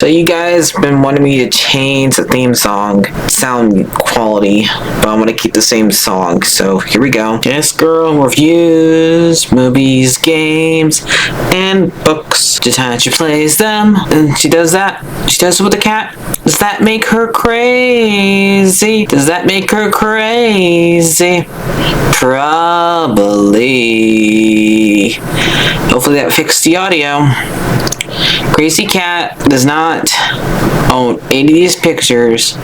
So you guys been wanting me to change the theme song sound quality, but I'm gonna keep the same song. So here we go. This girl reviews movies, games, and books. Just how she plays them, and she does that. She does it with the cat. Does that make her crazy? Does that make her crazy? Probably. Hopefully that fixed the audio. Crazy Cat does not own any of these pictures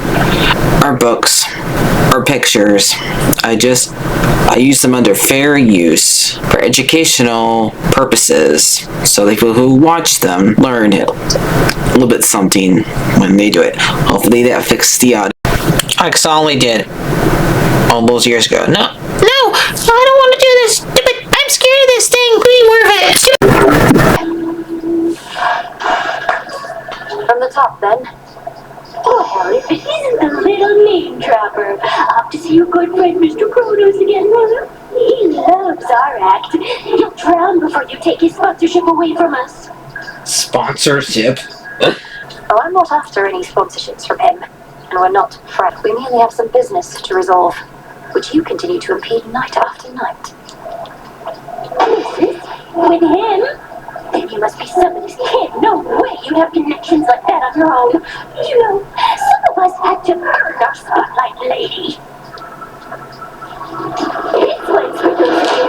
or books or pictures. I use them under fair use for educational purposes, so the people who watch them learn a little bit something when they do it. Hopefully that fixed the audio. Like I only did all those years ago. No, I don't want to do this. I'm scared of this thing. Please move it. From the top, then. Oh, hell, if it isn't the little name dropper. Up to see your good friend Mr. Kronos again. He loves our act. He'll drown before you take his sponsorship away from us. Sponsorship? Oh, I'm not after any sponsorships from him. And we're not, Frank. We merely have some business to resolve, which you continue to impede night after night. Business? With him? Then you must be somebody's kid. No way you'd have connections like that on your own. You know, some of us had to earn our spotlight, lady. This one's for those of you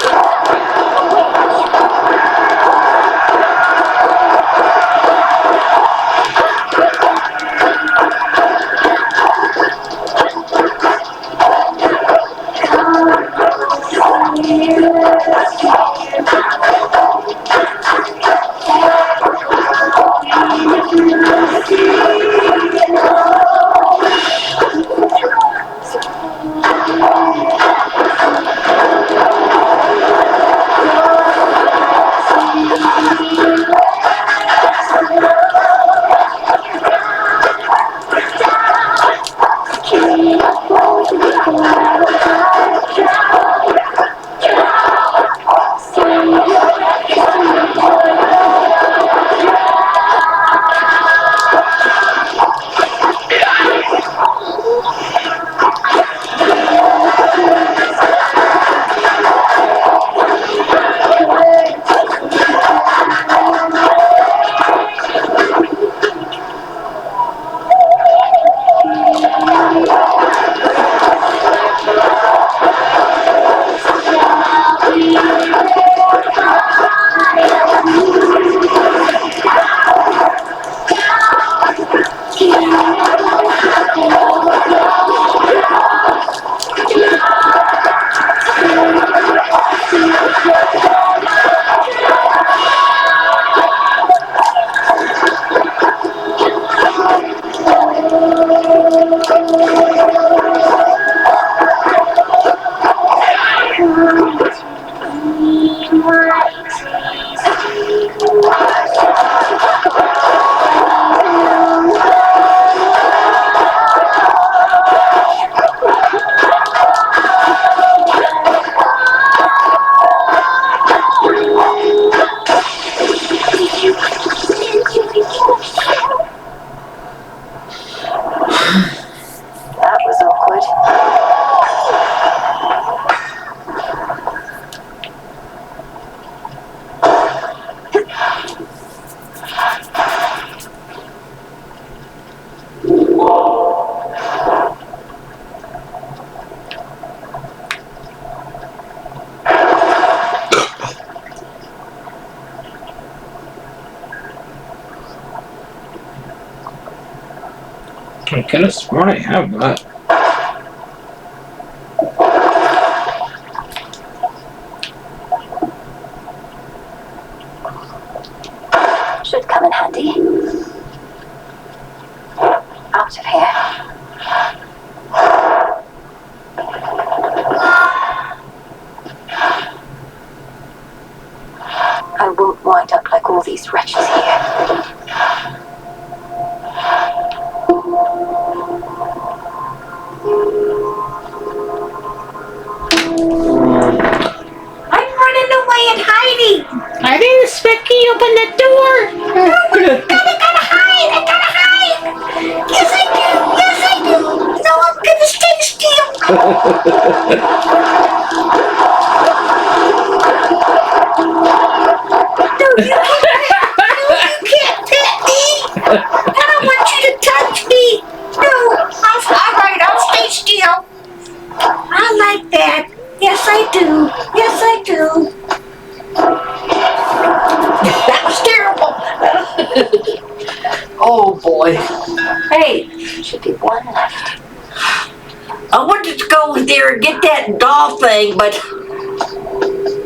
That was awkward. I could have sworn I have that. Should come in handy. Out of here. I won't wind up like all these wretches here. I'm running away and hiding. I didn't expect you to open the door. Gotta hide. I gotta hide. You can't pet me. I don't want you to touch me. No, alright, I'll stay still. I like that. Yes, I do. Yes, I do. That was terrible. Oh boy. Hey, Should be one left. I wanted to go there and get that doll thing, but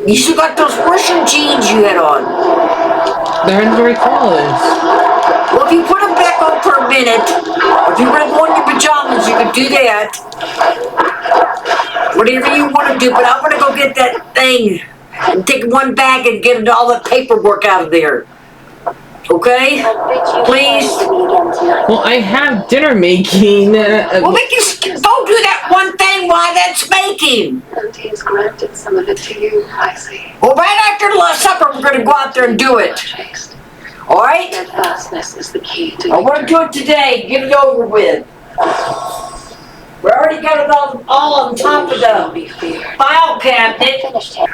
you still got those Russian jeans you had on. They're in very close. Well, if you put them back on for a minute, or if you want to go in your pajamas, you can do that. Whatever you want to do, but I want to go get that thing and take one bag and get all the paperwork out of there. Okay? Please? Well, I have dinner making. Well, we can go do that one thing while that's making. And he's granted some of it to you, I see. Well, right after the supper, we're going to go out there and do it. Chased. All right? Steadfastness is the key to I want to do it today. Get it over with. We already got it all on top of the be feared. file cabinet. Finished him.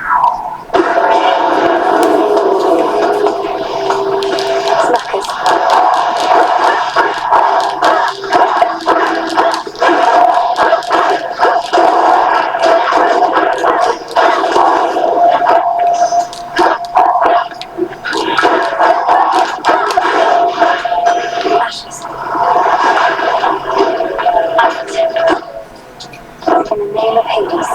In the name of Hades.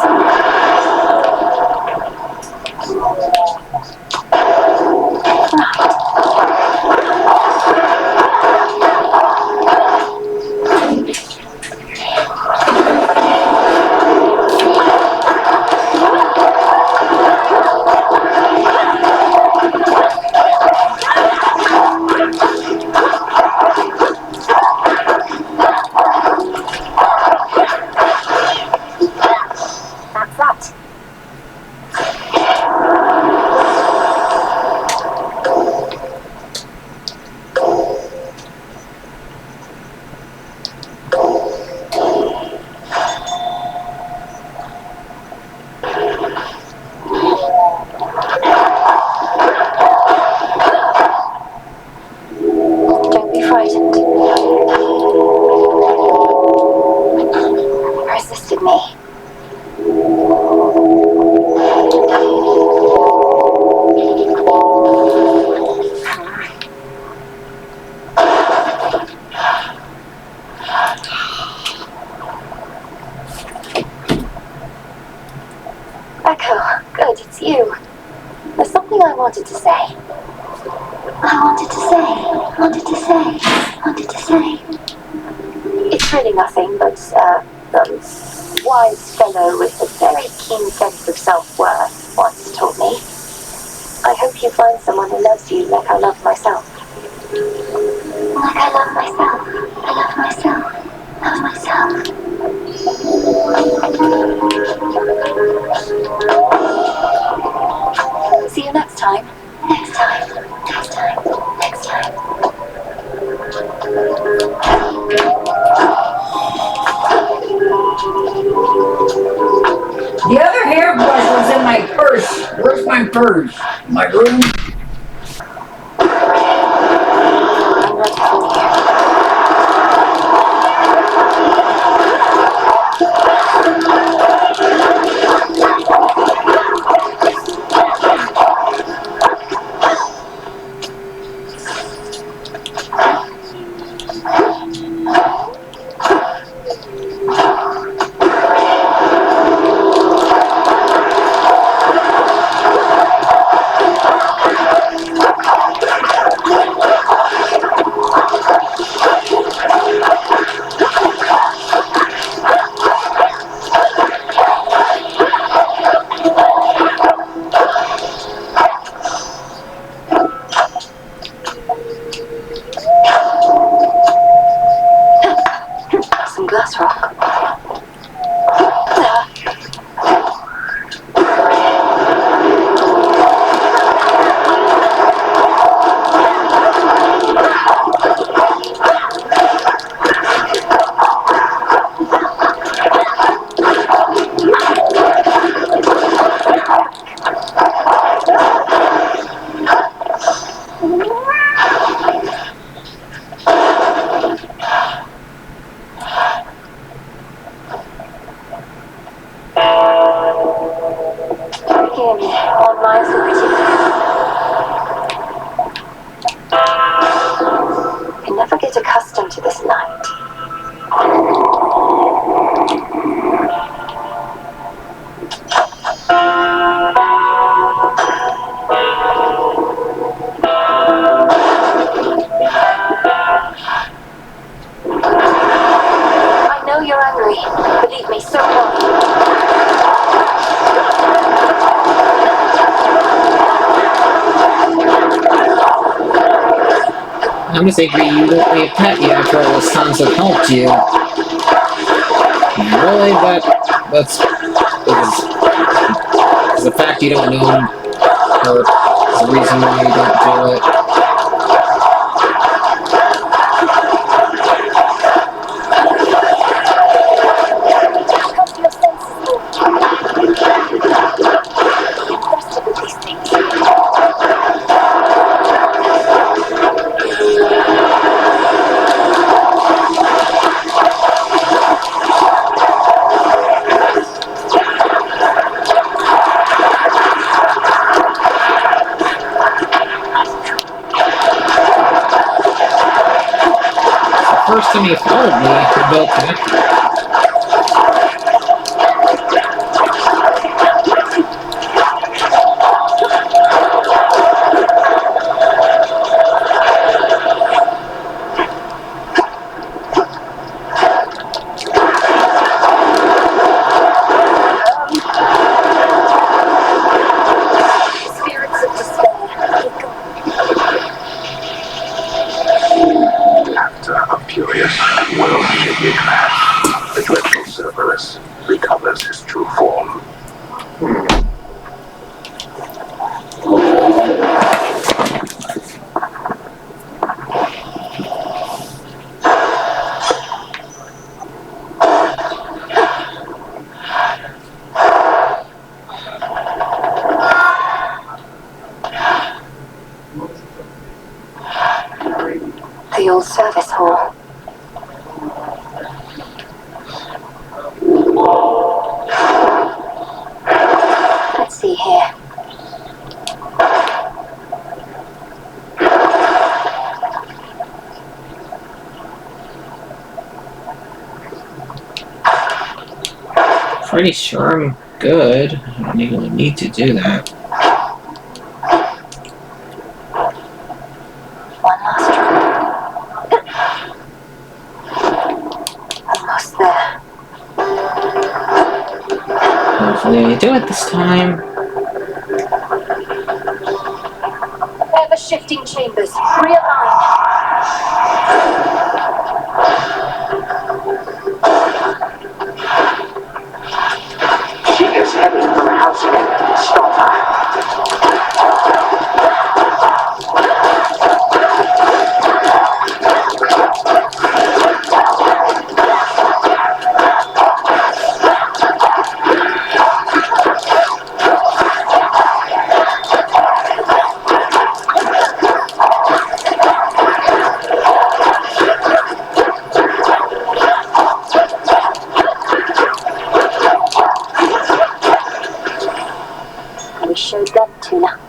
That's that. Don't be frightened. You resisted me. Echo, good, it's you. There's something I wanted to say. It's really nothing, but a wise fellow with a very keen sense of self-worth once told me. I hope you find someone who loves you like I love myself. Like I love myself. I love myself. Love myself. See you next time. Next time. Next time. Next time. The other hairbrush was in my purse. Where's my purse? My room? I'm ready for you. Some glass rock. I'm just angry you won't be a pet yet after all those times I've helped you. Really? That's because the fact you don't know her is the reason why you don't do it. First time you told me about that. Spirits of despair, keep going. After a furious and world-shaking crash, the dreadful Cerberus recovers his true form. The old service hall. Let's see here. Pretty sure I'm good. I don't even need to do that. One last drop. Almost there. Hopefully I do it this time. Ever-shifting chambers. Realign. She is heading for the house again. Stop her. We showed them Tuna.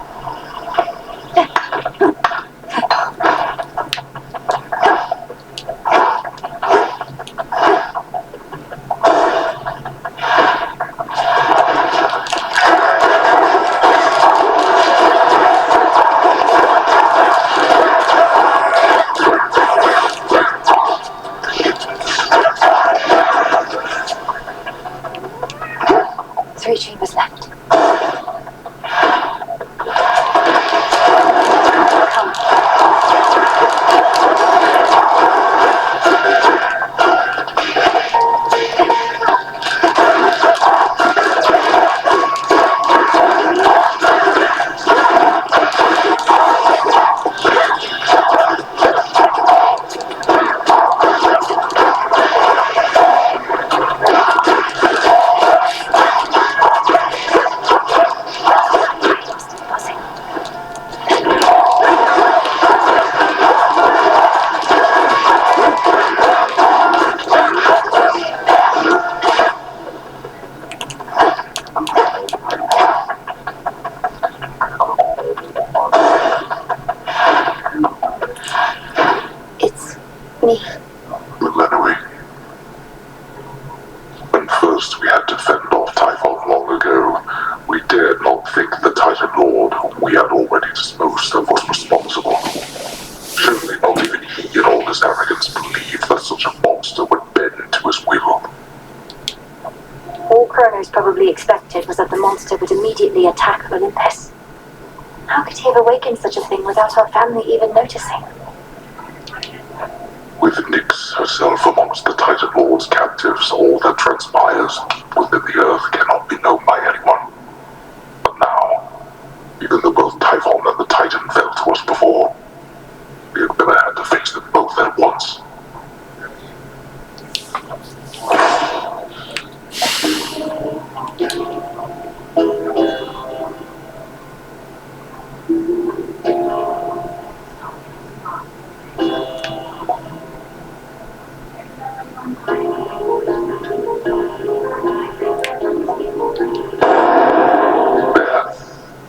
3 chambers left. Come. It's me. Lenore. When first we had to fend off Typhon long ago, we dared not think the Titan Lord, whom we had already disposed of, was responsible. Surely not even he, in all his arrogance, believed that such a monster would bend to his will. All Kronos probably expected was that the monster would immediately attack Olympus. How could he have awakened such a thing without our family even noticing? With Nyx herself amongst the Titan Lord's captives, all that transpires deep within the earth cannot be known by anyone. But now, even though both Typhon and the Titan fell to us before, we have never had to face them both at once.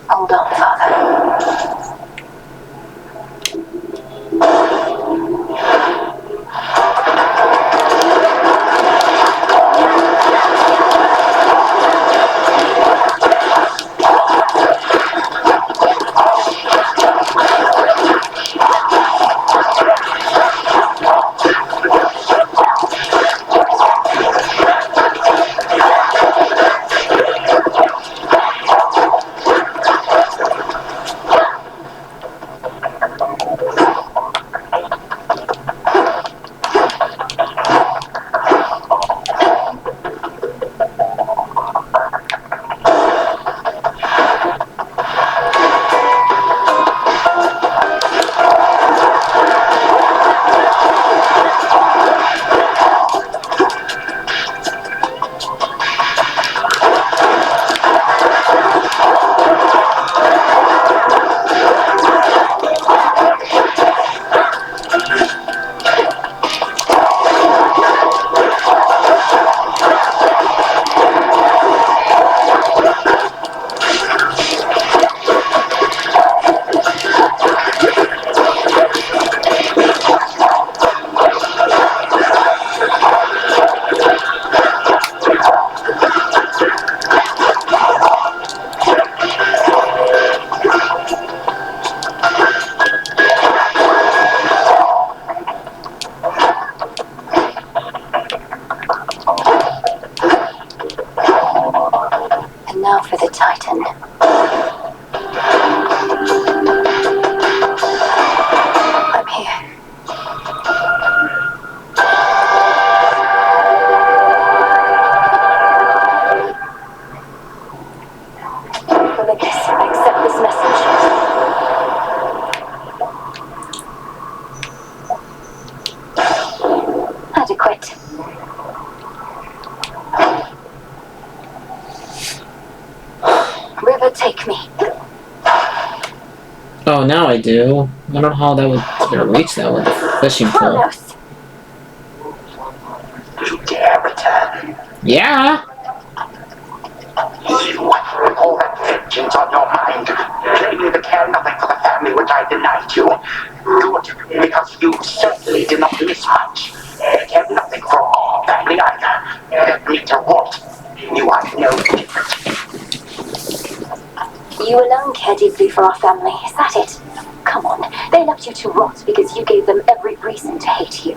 Hold on, Father. And now for the Titan. I'm here. Olympus, accept this message. Adequate. River, take me. Oh, now I do. I don't know how that would reach that with the fishing pole. Kronos! You dare return? Yeah. You with all that vengeance on your mind, claiming to care nothing for the family which I denied you. Good, because you certainly did not miss much. Care nothing for our family either. Neither what? You are no different. You alone care deeply for our family, is that it? Come on, they left you to rot because you gave them every reason to hate you.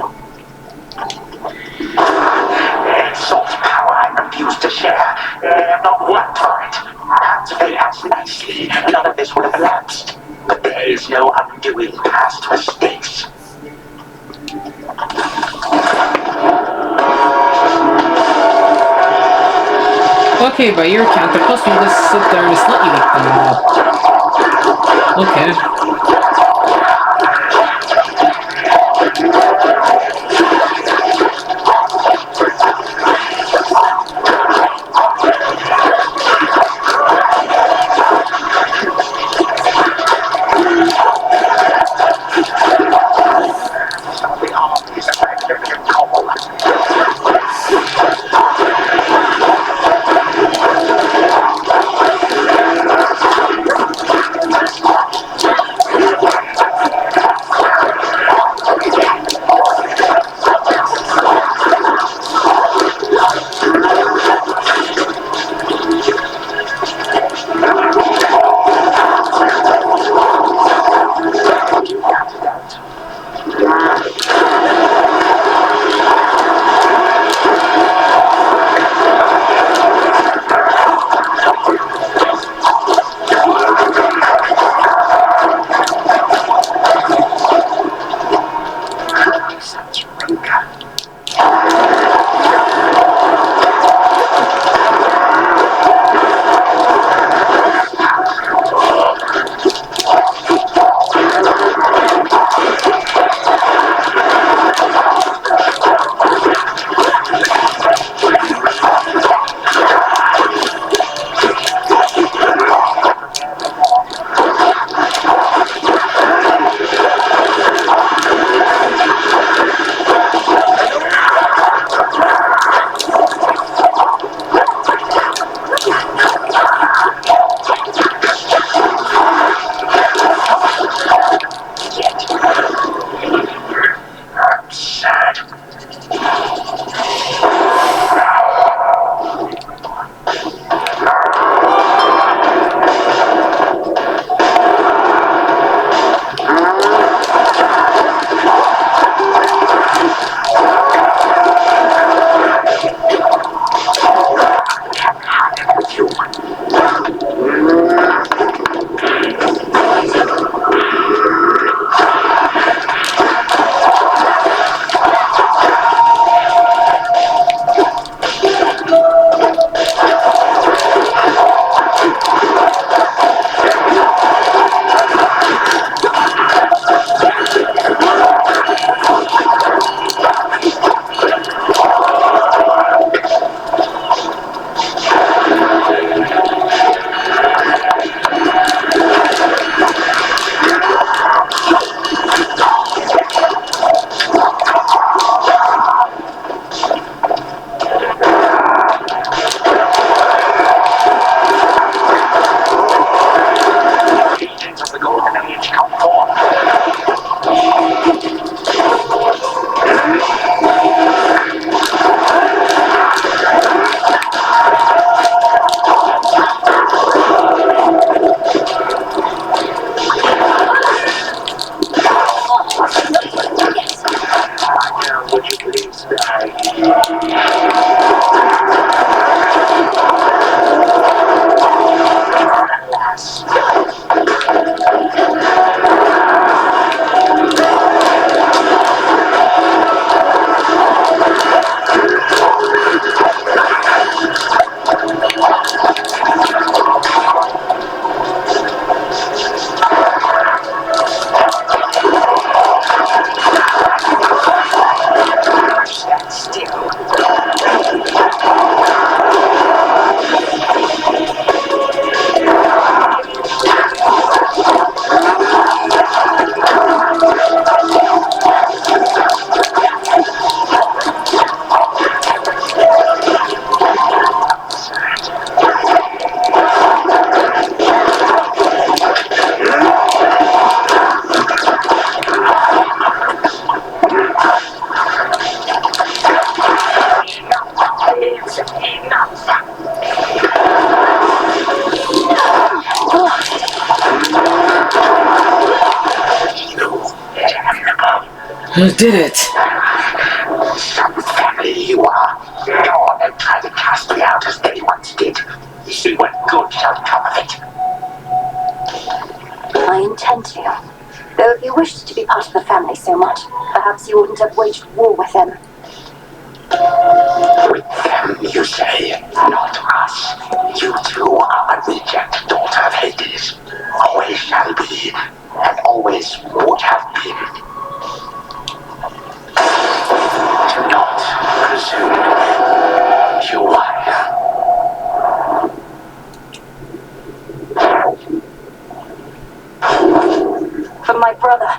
Such power I refuse to share. They have not worked for it. Perhaps if they asked nicely, none of this would have elapsed. But there is no undoing past mistakes. Okay, by your account, they're supposed to just sit there and just let you eat them up. Okay. You did it! Family you are. Go on and try to cast me out as they once did. See what good shall come of it. I intend to. Though if you wished to be part of the family so much, perhaps you wouldn't have waged war with them. With them, you say? Not us. You two are a reject daughter of Hades. Always shall be, and always would have been. Do not presume. You liar. From my brother.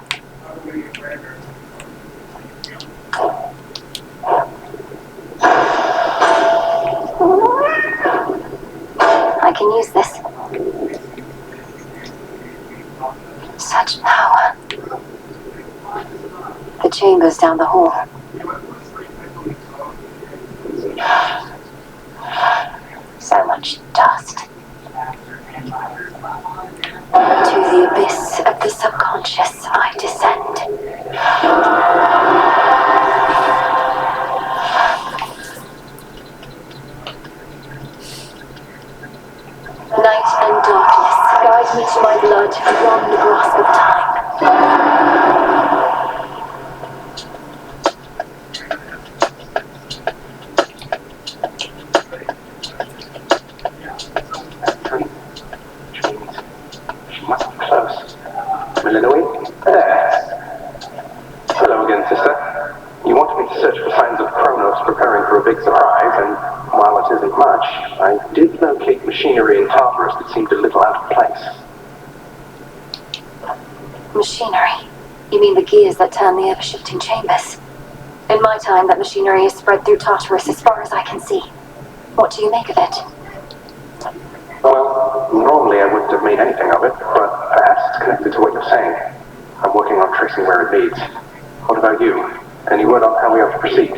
I can use this. Such power. The chamber's down the hall. So much dust. To the abyss of the subconscious I descend. Night and darkness guide me to my blood beyond the grasp of time. Hello again, sister. You wanted me to search for signs of Kronos preparing for a big surprise, and while it isn't much, I did locate machinery in Tartarus that seemed a little out of place. Machinery? You mean the gears that turn the ever-shifting chambers? In my time, that machinery is spread through Tartarus as far as I can see. What do you make of it? Well, normally I wouldn't have made anything of it, but perhaps it's connected to what you're saying. I'm working on tracing where it leads. What about you? Any word on how we have to proceed?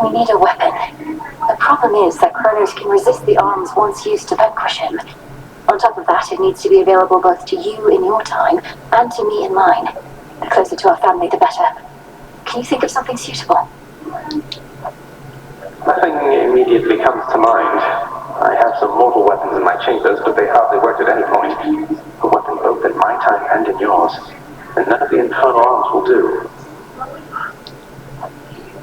We need a weapon. The problem is that Kronos can resist the arms once used to vanquish him. On top of that, it needs to be available both to you in your time and to me in mine. The closer to our family, the better. Can you think of something suitable? Nothing immediately comes to mind. I have some mortal weapons in my chambers, but they hardly worked at any point. A weapon both in my time and in yours. And none of the infernal arms will do.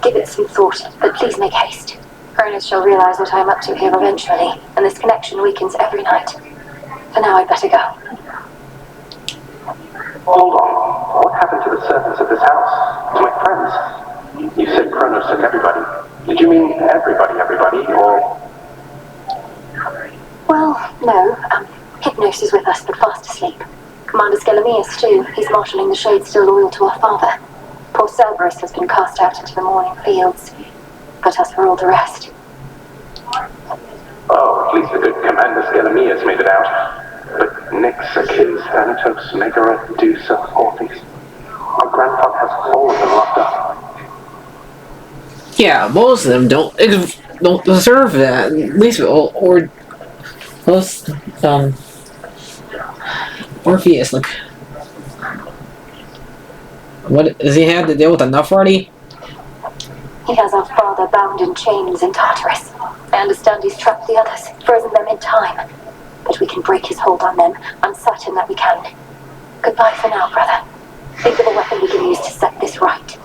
Give it some thought, but please make haste. Kronos shall realize what I am up to here eventually, and this connection weakens every night. For now, I'd better go. Hold on. What happened to the servants of this house? To my friends? You said Kronos took everybody. Did you mean everybody, or... Well, no. Hypnos is with us, but fast asleep. Commander Skelemius, too. He's marshalling the shades still loyal to our father. Poor Cerberus has been cast out into the morning fields. But as for all the rest... Oh, at least the good Commander Skelemius made it out. But Nyx, Achilles, Thanatos, Megara, Medusa, Orpheus. My grandfather has all of them locked up. Yeah, most of them don't deserve that. At least, or most, Orpheus, like, what, does he have to deal with enough already? He has our father bound in chains in Tartarus. I understand he's trapped the others, frozen them in time. But we can break his hold on them. I'm certain that we can. Goodbye for now, brother. Think of a weapon we can use to set this right. Sure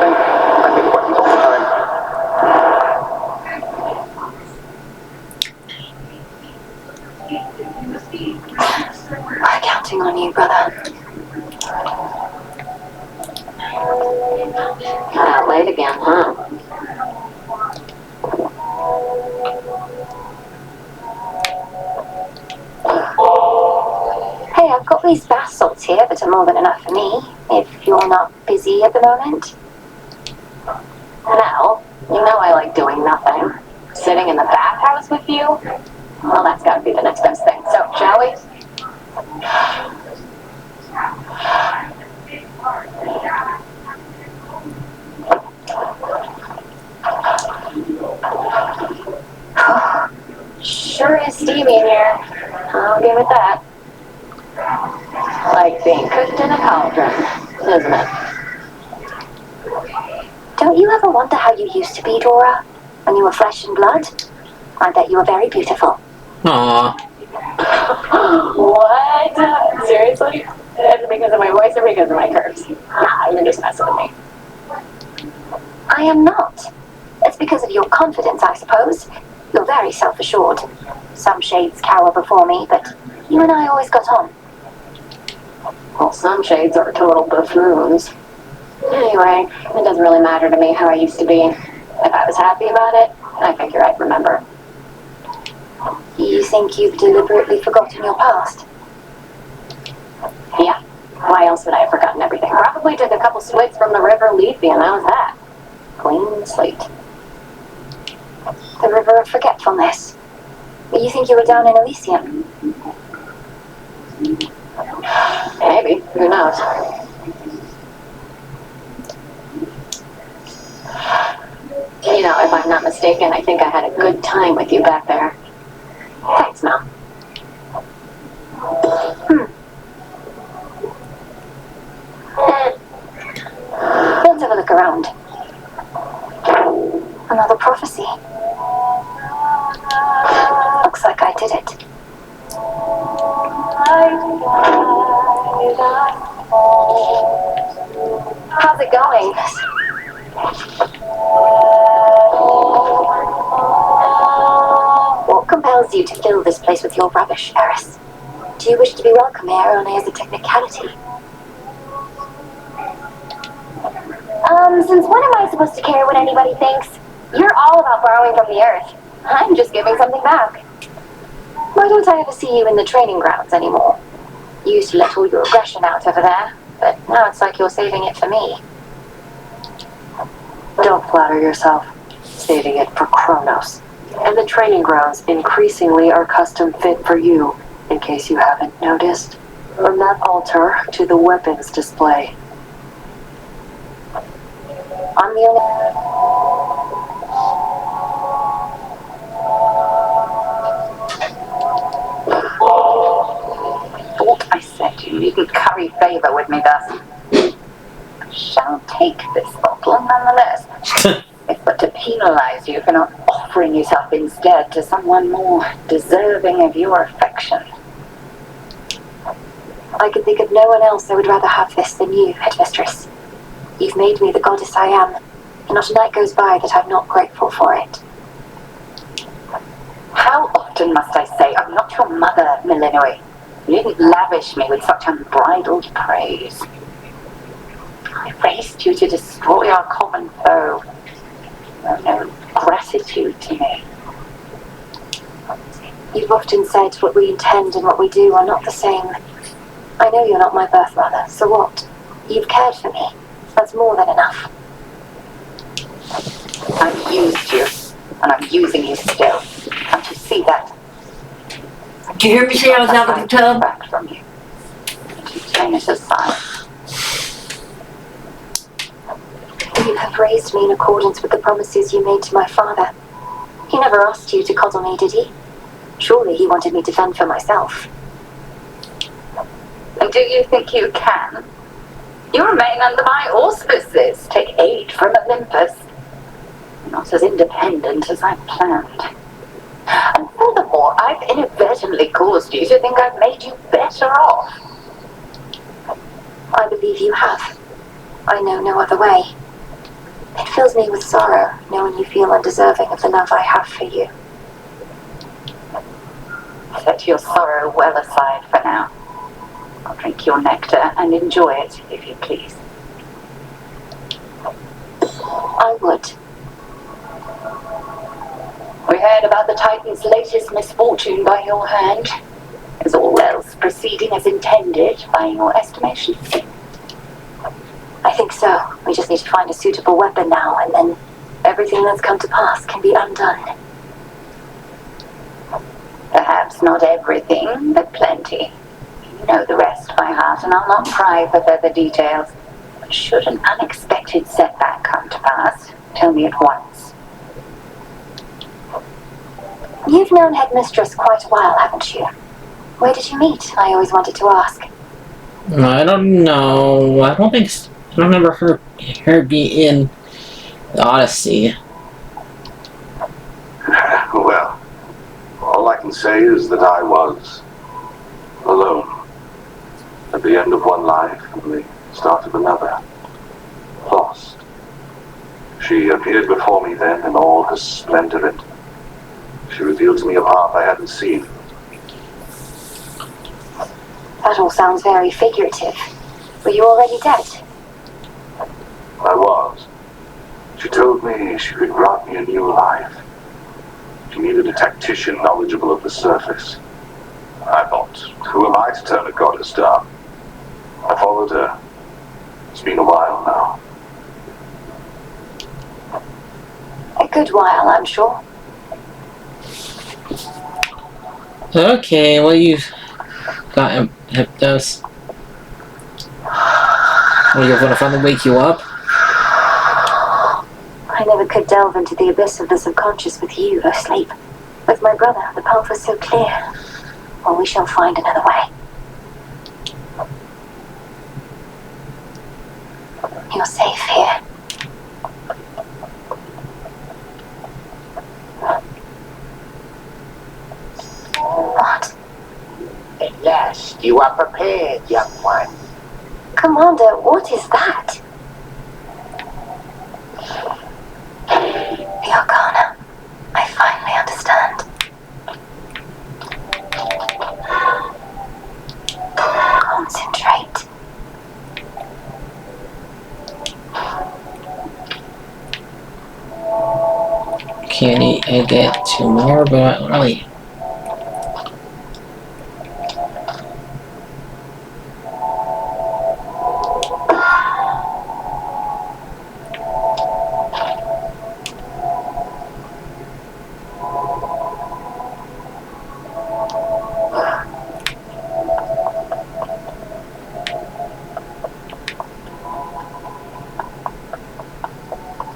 thing. I think weapons all the time. We're counting on you, brother. Got out late again, huh? Hey, I've got these bath salts here that are more than enough for me, if you're not busy at the moment. No, you know I like doing nothing. Sitting in the bathhouse with you? Well, that's gotta be the next best thing. So, shall we? Sure is steamy in here. I'll give it that. Like being cooked in a cauldron, isn't it? Don't you ever wonder how you used to be, Dora? When you were flesh and blood? I bet you were very beautiful. Aww. What? Seriously? Is it because of my voice or because of my curves? Nah, you're just messing with me. I am not. It's because of your confidence, I suppose. You're very self-assured. Some shades cower before me, but you and I always got on. Well, some shades are total buffoons. Anyway, it doesn't really matter to me how I used to be. If I was happy about it, I figure I'd remember. You think you've deliberately forgotten your past? Yeah. Why else would I have forgotten everything? Probably took a couple swigs from the river Lethe, and that was that. Clean slate. The river of forgetfulness. You think you were down in Elysium? Maybe. Who knows? You know, if I'm not mistaken, I think I had a good time with you back there. Thanks, Mel. Let's have a look around. Another prophecy. Looks like I did it. How's it going? What compels you to fill this place with your rubbish, Eris? Do you wish to be welcome here only as a technicality? Since when am I supposed to care what anybody thinks? You're all about borrowing from the earth. I'm just giving something back. Why don't I ever see you in the training grounds anymore? You used to let all your aggression out over there, but now it's like you're saving it for me. Don't flatter yourself. Saving it for Kronos. And the training grounds increasingly are custom fit for you, in case you haven't noticed. From that altar to the weapons display. the only... Thought I said you needn't curry favor with me thus. Shall take this bottle nonetheless. If but to penalize you for not offering yourself instead to someone more deserving of your affection. I can think of no one else I would rather have this than you, headmistress. You've made me the goddess I am, and not a night goes by that I'm not grateful for it. How often must I say I'm not your mother, Millenoi? You didn't lavish me with such unbridled praise. I raised you to destroy our common foe. No gratitude to me. You've often said what we intend and what we do are not the same. I know you're not my birth mother, so what? You've cared for me. That's more than enough. I've used you, and I'm using you still. Can't you see that? Did you hear me say I was out of the tub? Back from you. You turn it aside. You have raised me in accordance with the promises you made to my father. He never asked you to coddle me, did he? Surely he wanted me to fend for myself. And do you think you can? You remain under my auspices, take aid from Olympus. Not as independent as I planned. And furthermore, I've inadvertently caused you to think I've made you better off. I believe you have. I know no other way. It fills me with sorrow, knowing you feel undeserving of the love I have for you. Set your sorrow well aside for now. I'll drink your nectar and enjoy it, if you please. I would. We heard about the Titan's latest misfortune by your hand. Is all else proceeding as intended by your estimation? I think so. We just need to find a suitable weapon now, and then everything that's come to pass can be undone. Perhaps not everything, but plenty. You know the rest by heart, and I'll not pry for further details. But should an unexpected setback come to pass, tell me at once. You've known Headmistress quite a while, haven't you? Where did you meet? I always wanted to ask. I don't know. I don't remember her being in the Odyssey. Well, all I can say is that I was alone. At the end of one life and the start of another. Lost. She appeared before me then in all her splendor, and she revealed to me a path I hadn't seen. That all sounds very figurative. Were you already dead? I was. She told me she could grant me a new life. She needed a tactician knowledgeable of the surface. I thought, who am I to turn a goddess down? I followed her. It's been a while now. A good while, I'm sure. Okay, well you've got him hypnos. Well, you're gonna finally wake you up? I never could delve into the abyss of the subconscious with you, or sleep. With my brother, the path was so clear. Well, we shall find another way. You're safe here. What? At last, you are prepared, young one. Commander, what is that? The Arcana. I finally understand. Concentrate. Can I get two more, but not really.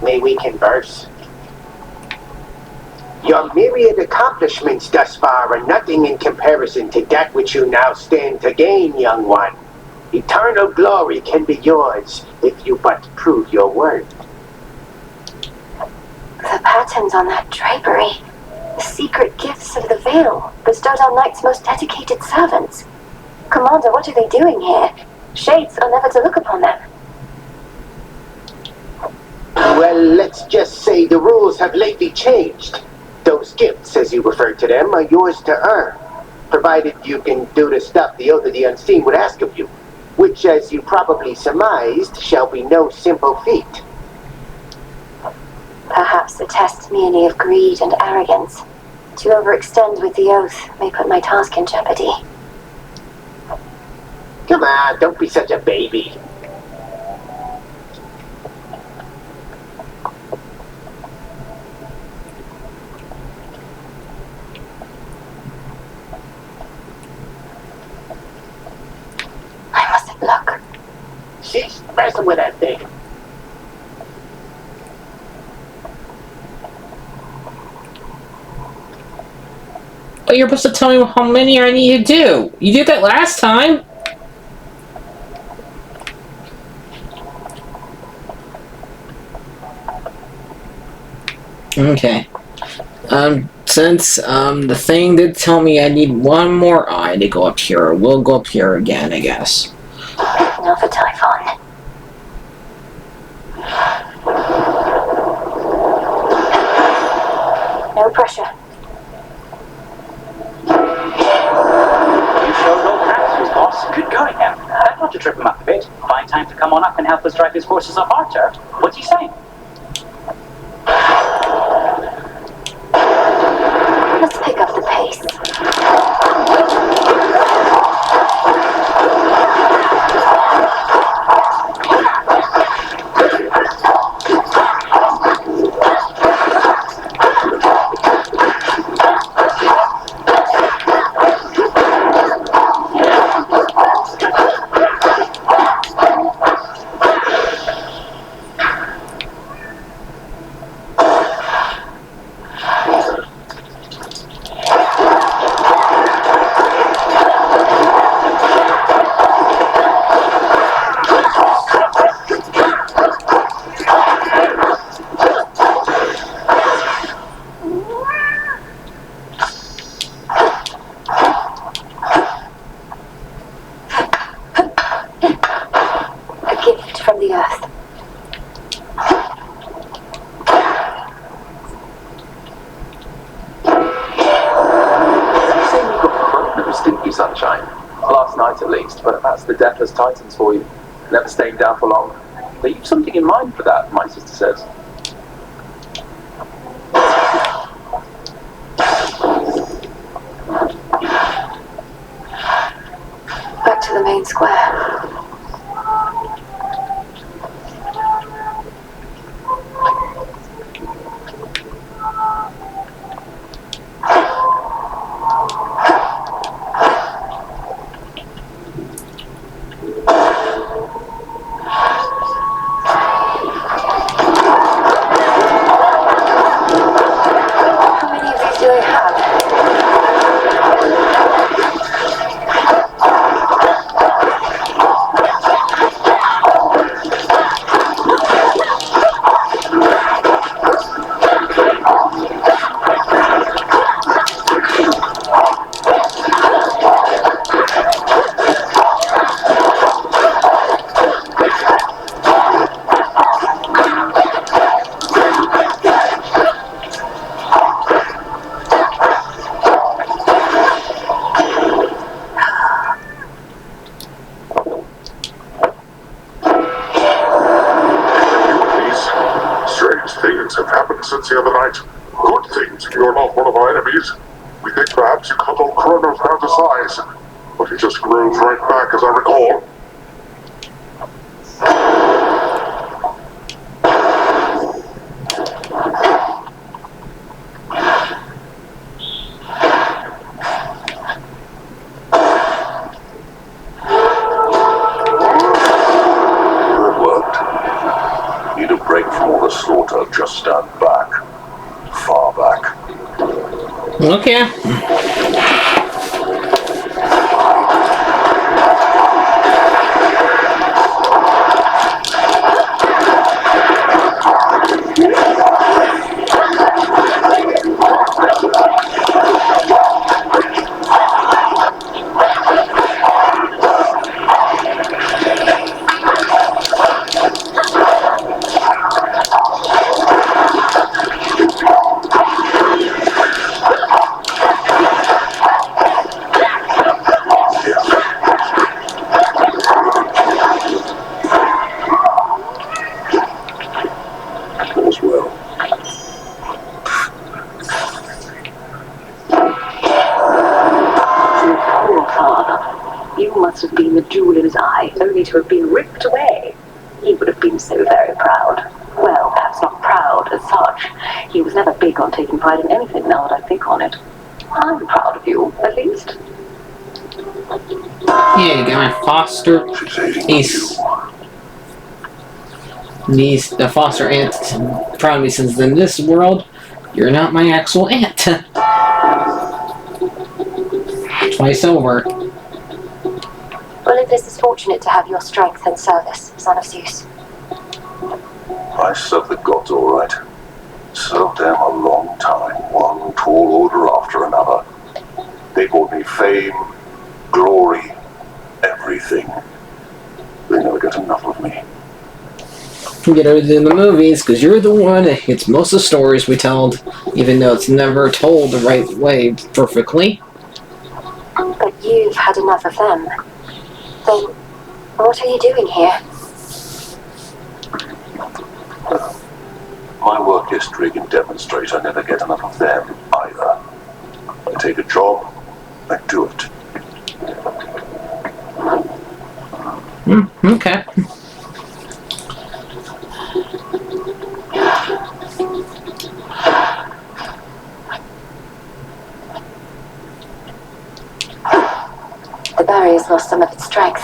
May we converse? Your myriad accomplishments thus far are nothing in comparison to that which you now stand to gain, young one. Eternal glory can be yours if you but prove your worth. The patterns on that drapery. The secret gifts of the veil, bestowed on Knight's most dedicated servants. Commander, what are they doing here? Shades are never to look upon them. Well, let's just say the rules have lately changed. Those gifts, as you refer to them, are yours to earn, provided you can do the stuff the Oath of the Unseen would ask of you, which, as you probably surmised, shall be no simple feat. Perhaps the test merely of greed and arrogance. To overextend with the Oath may put my task in jeopardy. Come on, don't be such a baby. I mustn't look. She's messing with that thing. But you're supposed to tell me how many I need to do. You did that last time. Okay. Since the thing did tell me I need one more eye to go up here, we'll go up here again, I guess. Now for Typhon. No pressure. You showed no practice, boss. Good going now. That ought to trip him up a bit. Find time to come on up and help us drive his horses off our turf. What's he saying? Let's pick up the pace. The earth. You say you got Chronos, didn't you, Sunshine? Last night at least, but that's the Deathless Titans for you. Never staying down for long. But you've something in mind for that, my sister says. Back to the main square. Since the other night. Good things if you're not one of our enemies. We think perhaps you cut old Kronos down to size, but he just grows right back, as I recall. Good work. Need a break from all the the slaughter, just stand back. Far back. Okay. All's well. Poor father. You must have been the jewel in his eye, only to have been ripped away. He would have been so very proud. Well, perhaps not proud as such. He was never big on taking pride in anything, now that I think on it. I'm proud of you, at least. Yeah, you got my foster niece. The foster aunt proud of me, since in this world, you're not my actual aunt. Twice over. Olympus is fortunate to have your strength and service, son of Zeus. I served the gods all right. Served them a long time, one tall order after another. They brought me fame, glory, everything. They never get enough of me. You get everything in the movies, because you're the one that gets most of the stories we tell, even though it's never told the right way perfectly. But you've had enough of them. Then, what are you doing here? My work history can demonstrate I never get enough of them either. I take a job, I do it. Okay. The barrier's lost some of its strength.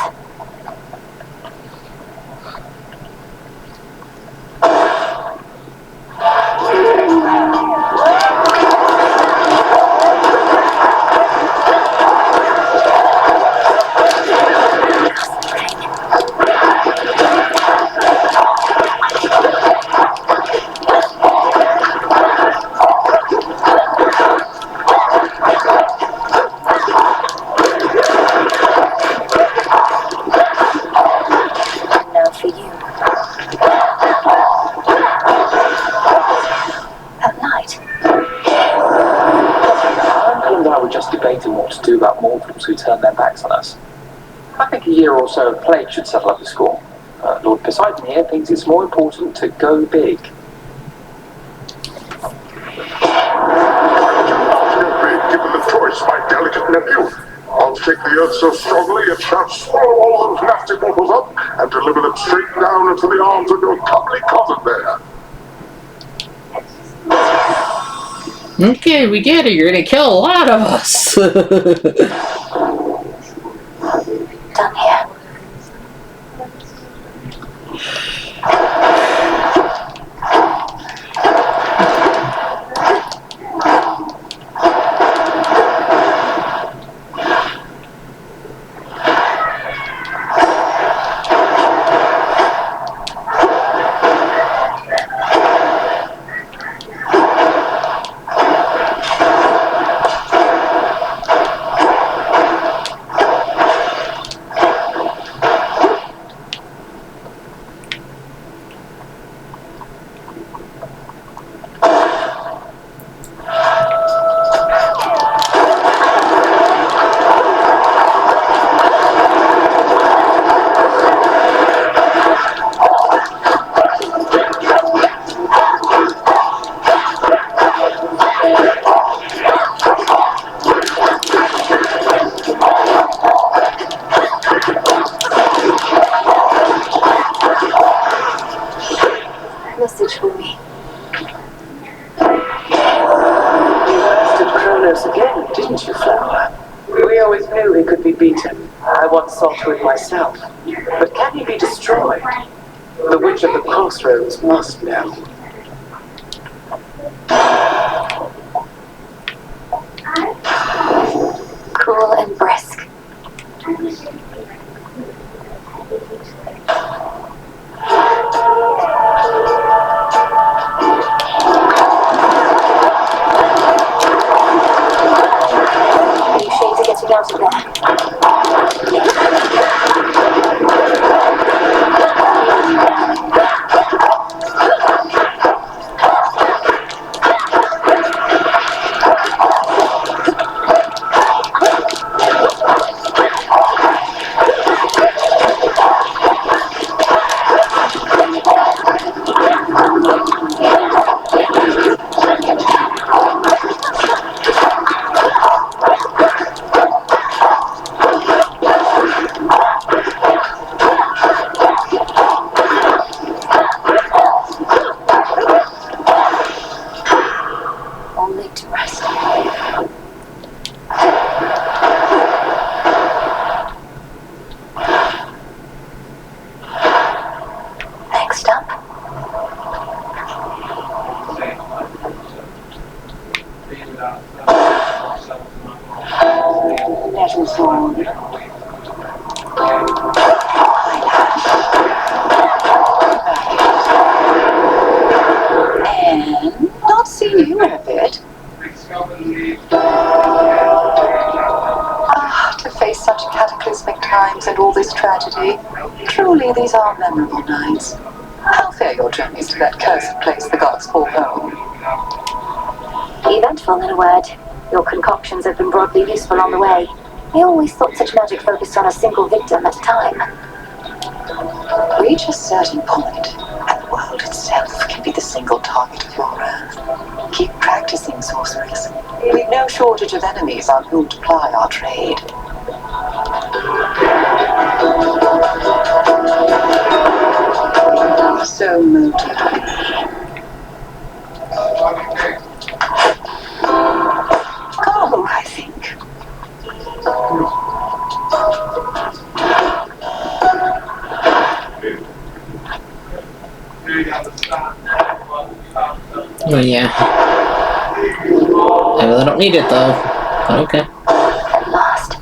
What to do about mortals who turn their backs on us. I think a year or so of plague should settle up the score. Lord Poseidon here thinks it's more important to go big. Given the choice, my delicate nephew. I'll shake the earth so strongly it shall swallow all those nasty mortals up and deliver them straight down into the arms of your comely cousin there. Okay, we get it. You're gonna kill a lot of us. Done here. Message for me. You bested Kronos again, didn't you, Flower? We always knew he could be beaten. I once saw to it myself. But can he be destroyed? The Witch of the Crossroads must know. Nettles on. And not seen you in a bit. To face such cataclysmic times and all this tragedy, truly these are memorable nights. How fare your journeys to that cursed place the gods call home? Eventful, in a word. Your concoctions have been broadly useful on the way. I always thought such magic focused on a single victim at a time. Reach a certain point, and the world itself can be the single target of your wrath. Keep practicing, sorceress. We've no shortage of enemies on whom to ply our trade. So motive. Go, I think. Oh yeah. I really don't need it though. But okay. At last.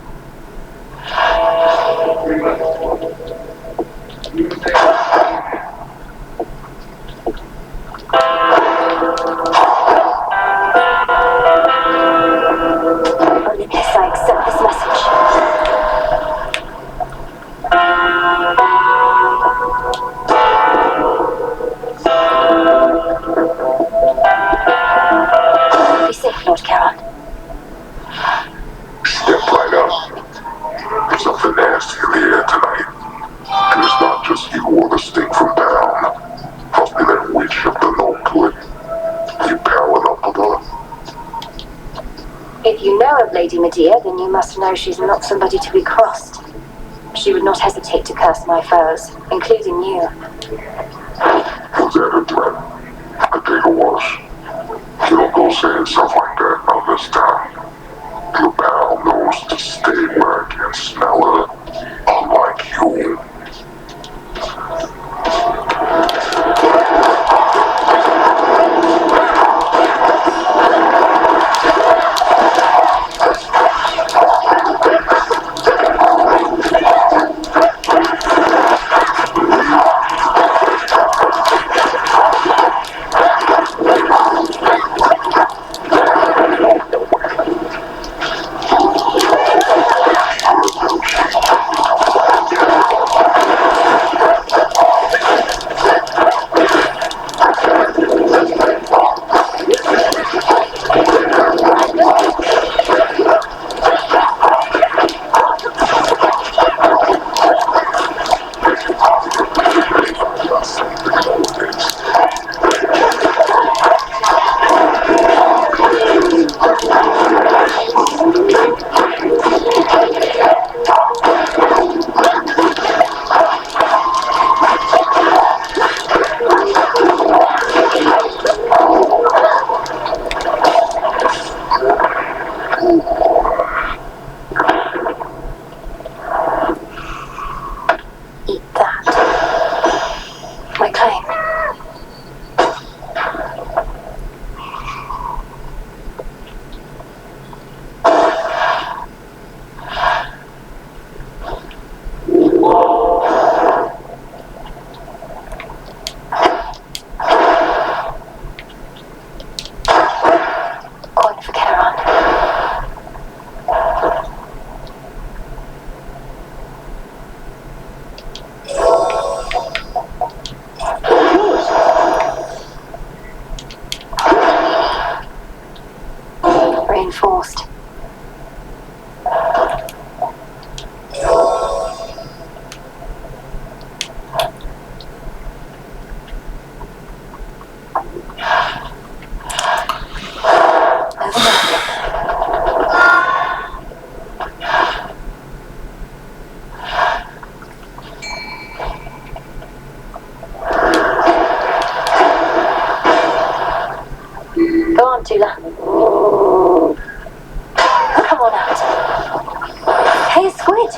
Only guess I accept this message. Be safe, Lord Charon. Step right up. There's something nasty in the air tonight. And it's not just you or the stink from down. Possibly that witch of the Northwood. You powering up with her? If you know of Lady Medea, then you must know she's not somebody to be crossed. She would not hesitate to curse my foes, including you. Was that a threat? I take a wash. You don't go saying stuff like that on this time. Your pal knows to stay where I can smell her, unlike you. Eat that. My claim. Coin for Charon. Reinforced. Go on, Tula. Come on out. Hey, Squid.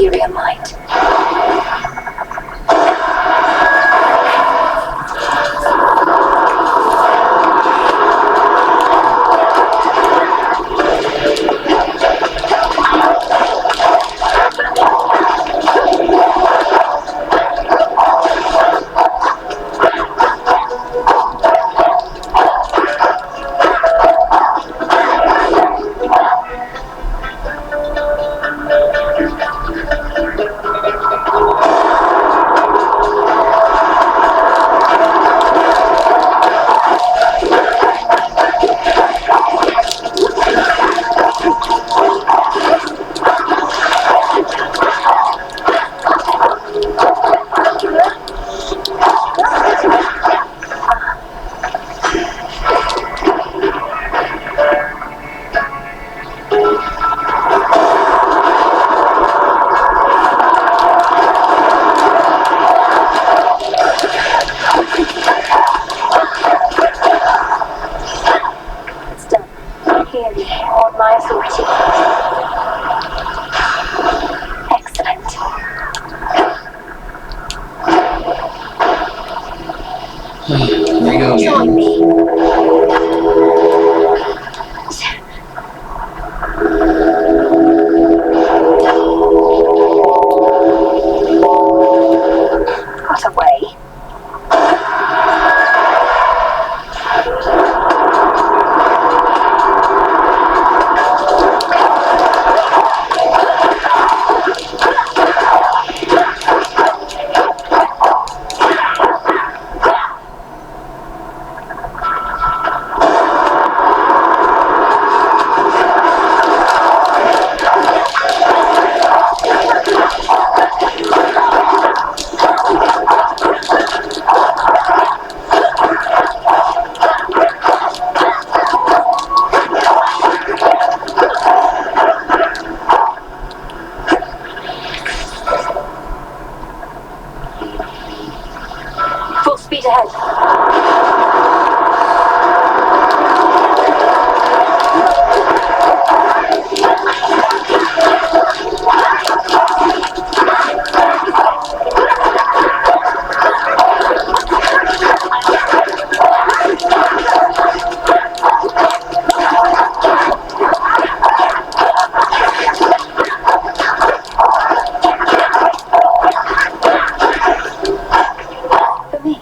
superior might. It's done. Hear me on my authority. Excellent. There you go Join again. me. Got away. Full speed ahead. For me.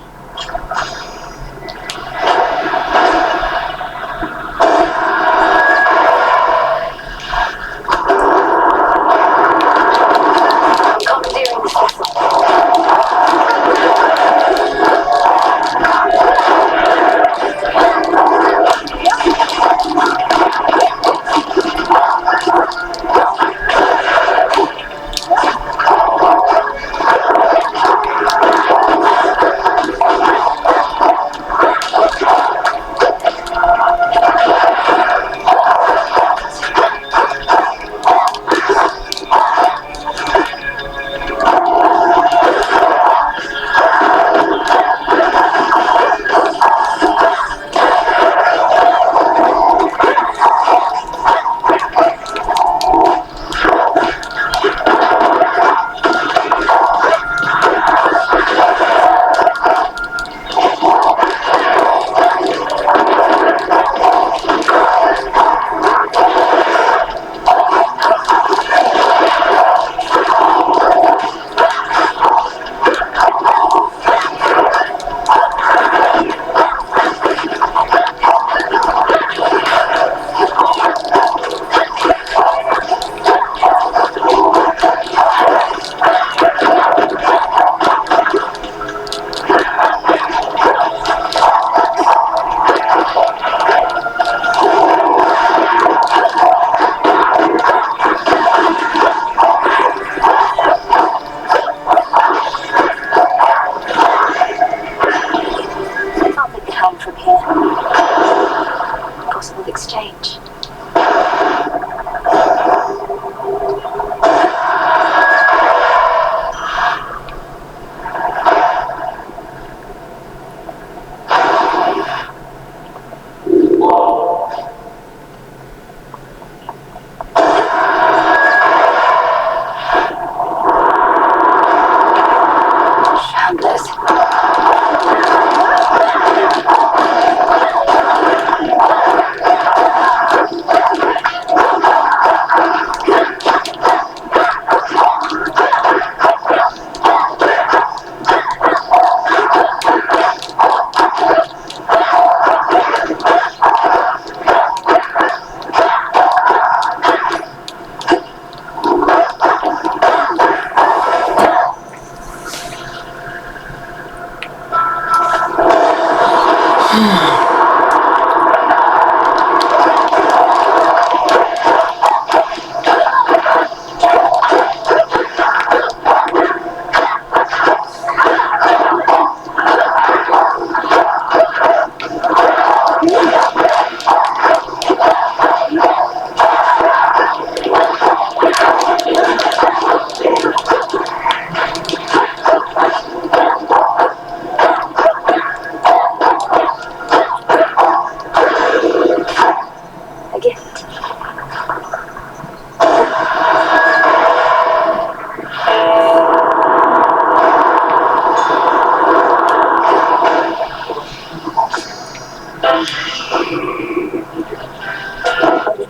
A gift.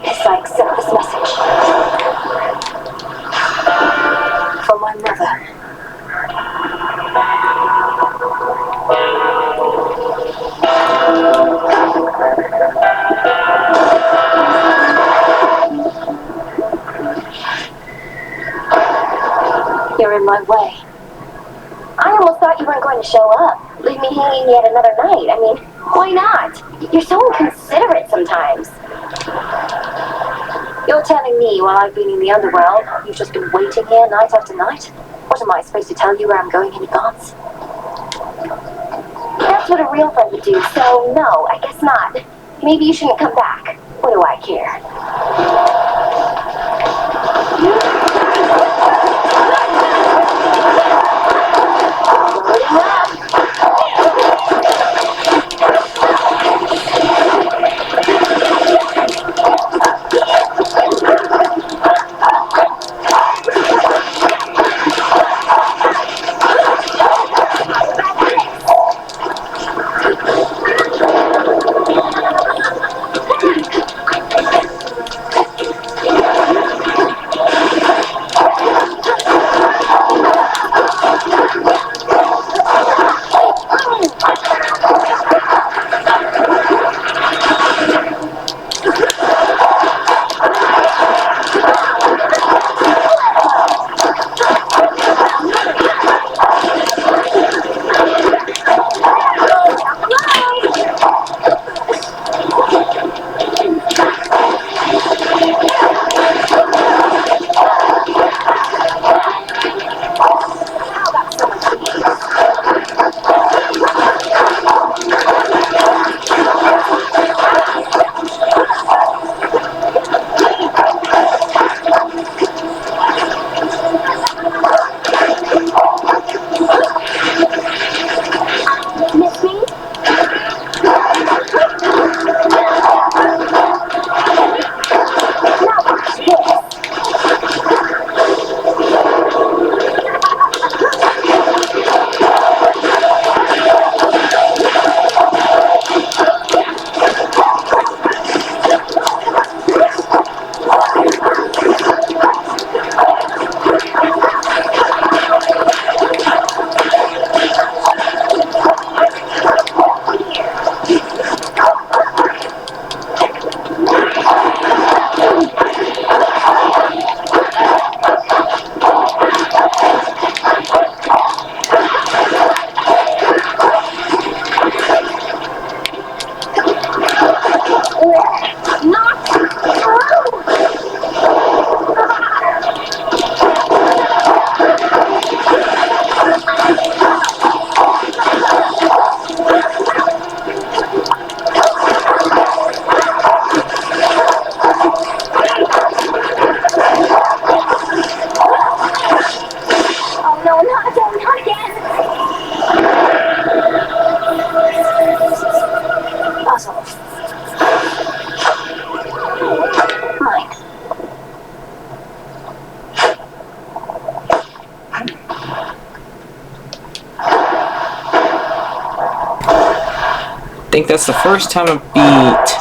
Yes, I accept this message. From my mother. You're in my way. I almost thought you weren't going to show up. Leave me hanging yet another night. I mean, why not? You're so inconsiderate sometimes. You're telling me while I've been in the underworld, you've just been waiting here night after night? What am I supposed to tell you where I'm going in advance? That's what a real friend would do, so no, I guess not. Maybe you shouldn't come back. What do I care? I think that's the first time I beat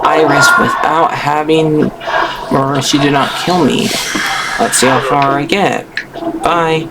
Iris without having, or she did not kill me. Let's see how far I get. Bye.